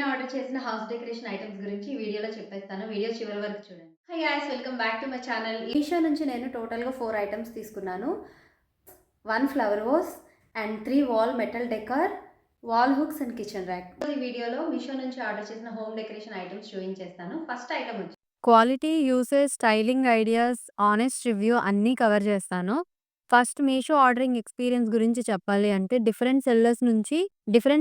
Order చేసిన house decoration items గురించి ఈ వీడియోలో చెప్పేస్తాను. వీడియో చివరి వరకు చూడండి. Hi guys, welcome back to my channel. Meesho నుంచి నేను టోటల్‌గా 4 ఐటెమ్స్ తీసుకున్నాను. 1 flower vase and 3 wall metal decor, wall hooks and kitchen rack. ఈ వీడియోలో మీషో నుంచి ఆర్డర్ చేసిన హోమ్ డెకరేషన్ ఐటెమ్స్ చూపించేస్తాను. ఫస్ట్ ఐటెమ్ వచ్చి quality, usage, styling ideas, honest review అన్నీ కవర్ చేస్తాను. ఫస్ట్ మీషో ఆర్డరింగ్ ఎక్స్‌పీరియన్స్ గురించి చెప్పాలి అంటే డిఫరెంట్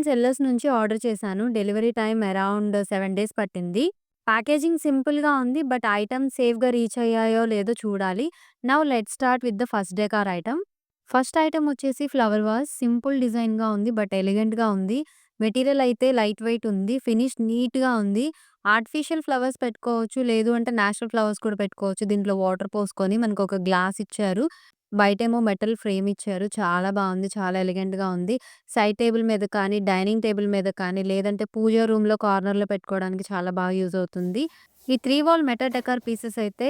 సెల్లర్స్ నుంచి ఆర్డర్ చేశాను. డెలివరీ టైమ్ అరౌండ్ 7 డేస్ పట్టింది. ప్యాకేజింగ్ సింపుల్‌గా ఉంది. బట్ ఐటెమ్స్ సేఫ్‌గా రీచ్ అయ్యాయో లేదో చూడాలి. Now let's start with the first decor item. First item వచ్చేసి ఫ్లవర్ వాస్. సింపుల్ డిజైన్‌గా ఉంది. బట్ ఎలిగెంట్‌గా ఉంది. మెటీరియల్ అయితే లైట్ వెయిట్ ఉంది. ఫినిష్ నీట్‌గా ఉంది. ఆర్టిఫిషియల్ ఫ్లవర్స్ పెట్టుకోవచ్చు. లేదు అంటే నేచురల్ ఫ్లవర్స్ కూడా పెట్టుకోవచ్చు. దీంట్లో వాటర్ పోసుకొని మనకొక గ్లాస్ ఇచ్చారు. బయటేమో మెటల్ ఫ్రేమ్ ఇచ్చారు. చాలా బావుంది. చాలా ఎలిగెంట్‌గా ఉంది. సైడ్ టేబుల్ మీద కానీ, డైనింగ్ టేబుల్ మీద కానీ, లేదంటే పూజ రూమ్‌లో కార్నర్‌లో పెట్టుకోవడానికి చాలా బాగా యూజ్ అవుతుంది. ఈ 3 వాల్ మెటల్ డెకర్ పీసెస్ అయితే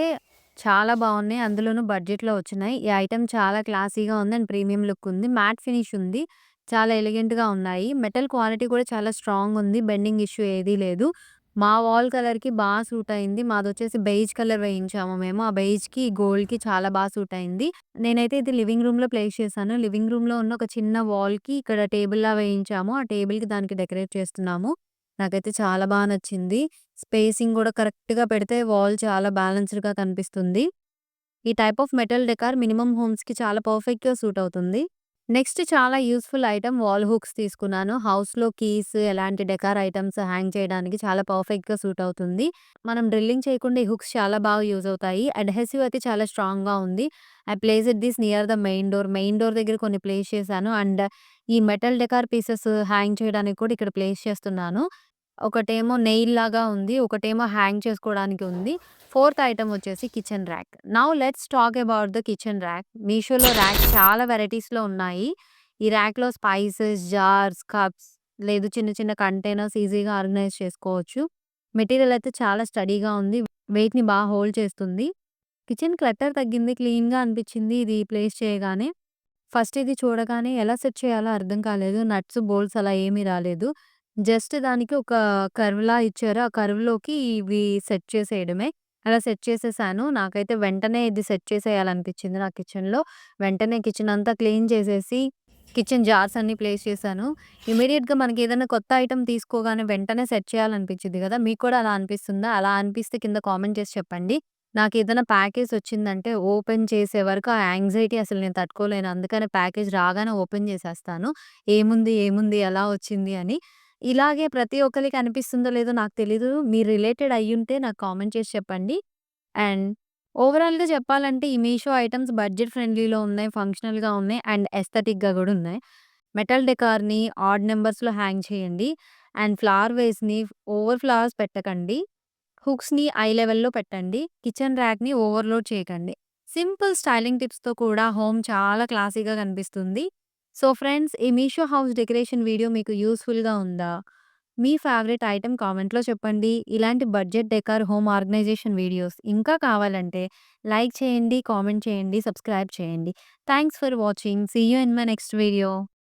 చాలా బావున్నాయి. అందులోనూ బడ్జెట్‌లో వచ్చినాయి. ఈ ఐటెమ్ చాలా క్లాసీగా ఉంది అండ్ ప్రీమియం లుక్ ఉంది. మ్యాట్ ఫినిష్ ఉంది. చాలా ఎలిగెంట్‌గా ఉన్నాయి. మెటల్ క్వాలిటీ కూడా చాలా స్ట్రాంగ్ ఉంది. బెండింగ్ ఇష్యూ ఏదీ లేదు. మా వాల్ కలర్‌కి సూట్ అయింది. మాదొచ్చేసి బెయిజ్ కలర్ వేయించాము మేము. ఆ బెయిజ్‌కి, గోల్డ్‌కి చాలా సూట్ అయింది. నేనైతే ఇది లివింగ్ రూమ్‌లో ప్లేస్ చేశాను. లివింగ్ రూమ్‌లో ఉన్న ఒక చిన్న వాల్‌కి ఇక్కడ టేబుల్‌లా వేయించాము. ఆ టేబుల్‌కి దానికి డెకరేట్ చేస్తున్నాము. నాకైతే చాలా నచ్చింది. స్పేసింగ్ గూడా కరెక్ట్‌గా పెడితే వాల్ చాలా బ్యాలెన్స్‌డ్‌గా కనిపిస్తుంది. ఈ type of metal decor minimum హోమ్స్‌కి చాలా పర్ఫెక్ట్‌గా సూట్ అవుతుంది. నెక్స్ట్ చాలా యూజ్‌ఫుల్ ఐటెమ్ వాల్ హుక్స్ తీసుకున్నాను. హౌస్‌లో కీస్, ఎలాంటి డెకార్ ఐటెమ్స్ హ్యాంగ్ చేయడానికి చాలా పర్ఫెక్ట్‌గా సూట్ అవుతుంది. మనం డ్రిల్లింగ్ చేయకుండా ఈ హుక్స్ చాలా బాగా యూజ్ అవుతాయి. అడ్హెసివ్ అయితే చాలా స్ట్రాంగ్‌గా ఉంది. I placed this near the main door. Main door దగ్గర కొన్ని ప్లేస్ చేశాను. అండ్ ఈ మెటల్ డెకార్ పీసెస్ హ్యాంగ్ చేయడానికి కూడా ఇక్కడ ప్లేస్ చేస్తున్నాను. ఒకటేమో నెయిల్ లాగా ఉంది. ఒకటేమో హ్యాంగ్ చేసుకోవడానికి ఉంది. ఫోర్త్ ఐటెమ్ వచ్చేసి kitchen rack. Now let's talk about the kitchen rack. మీషోలో ర్యాక్స్ చాలా వెరైటీస్‌లో ఉన్నాయి. ఈ ర్యాక్‌లో స్పైసెస్, జార్స్, కప్స్ లేదు చిన్న చిన్న కంటైనర్స్ ఈజీగా ఆర్గనైజ్ చేసుకోవచ్చు. మెటీరియల్ అయితే చాలా స్టడీగా ఉంది. వెయిట్‌ని హోల్డ్ చేస్తుంది. కిచెన్ క్లటర్ తగ్గింది. క్లీన్‌గా అనిపించింది ఇది ప్లేస్ చేయగానే. ఫస్ట్ ఇది చూడగానే ఎలా సెట్ చేయాలో అర్థం కాలేదు. నట్స్, బోల్ట్స్ అలా ఏమీ రాలేదు. జస్ట్ దానికి ఒక కర్వ్‌లా ఇచ్చారు. ఆ కర్వ్‌లోకి ఇవి సెట్ చేసేయడమే. అలా సెట్ చేసేసాను. నాకైతే వెంటనే ఇది సెట్ చేసేయాలనిపించింది నా కిచెన్‌లో. వెంటనే కిచెన్ అంతా క్లీన్ చేసేసి, కిచెన్ జార్స్ అన్నీ ప్లేస్ చేశాను. ఇమ్మీడియేట్‌గా మనకేదైనా కొత్త ఐటెమ్ తీసుకోగానే వెంటనే సెట్ చేయాలనిపించిద్ది గదా! మీకు కూడా అలా అనిపిస్తుందా? అలా అనిపిస్తే కింద కామెంట్ చేసి చెప్పండి. నాకేదైనా ప్యాకేజ్ వచ్చిందంటే ఓపెన్ చేసే వరకు ఆ యాంగ్జైటీ అసలు నేను తట్టుకోలేను. అందుకనే ప్యాకేజ్ రాగానే ఓపెన్ చేసేస్తాను. ఏముంది? ఏముంది? ఎలా వచ్చింది? అని. ఇలాగే ప్రతి ఒక్కళ్ళకి అనిపిస్తుందో లేదో నాకు తెలీదు. మీరు రిలేటెడ్ అయ్యుంటే నాకు కామెంట్ చేసి చెప్పండి. అండ్ ఓవరాల్‌గా చెప్పాలంటే ఈ మీషో ఐటెమ్స్ బడ్జెట్ ఫ్రెండ్లీలో ఉన్నాయి. ఫంక్షనల్‌గా ఉన్నాయి. అండ్ ఎస్థెటిక్‌గా గూడా ఉన్నాయి. మెటల్ డెకార్‌ని ఆడ్ నంబర్స్‌లో హ్యాంగ్ చేయండి. అండ్ ఫ్లవర్ వేస్‌ని ఓవర్ ఫ్లవర్స్ పెట్టకండి. హుక్స్‌ని ఐ లెవెల్‌లో పెట్టండి. కిచెన్ ర్యాక్‌ని ఓవర్‌లోడ్ చేయకండి. సింపుల్ స్టైలింగ్ టిప్స్‌తో కూడా హోమ్ చాలా క్లాసీగా కనిపిస్తుంది. సో ఫ్రెండ్స్, ఈ మీషో హౌస్ డెకరేషన్ వీడియో మీకు యూజ్‌ఫుల్‌గా ఉందా? మీ ఫేవరెట్ ఐటెమ్ కామెంట్‌లో చెప్పండి. ఇలాంటి budget decor, home organization videos ఇంకా కావాలంటే లైక్ చేయండి, కామెంట్ చేయండి, సబ్స్క్రైబ్ చేయండి. Thanks for watching. See you in my next video.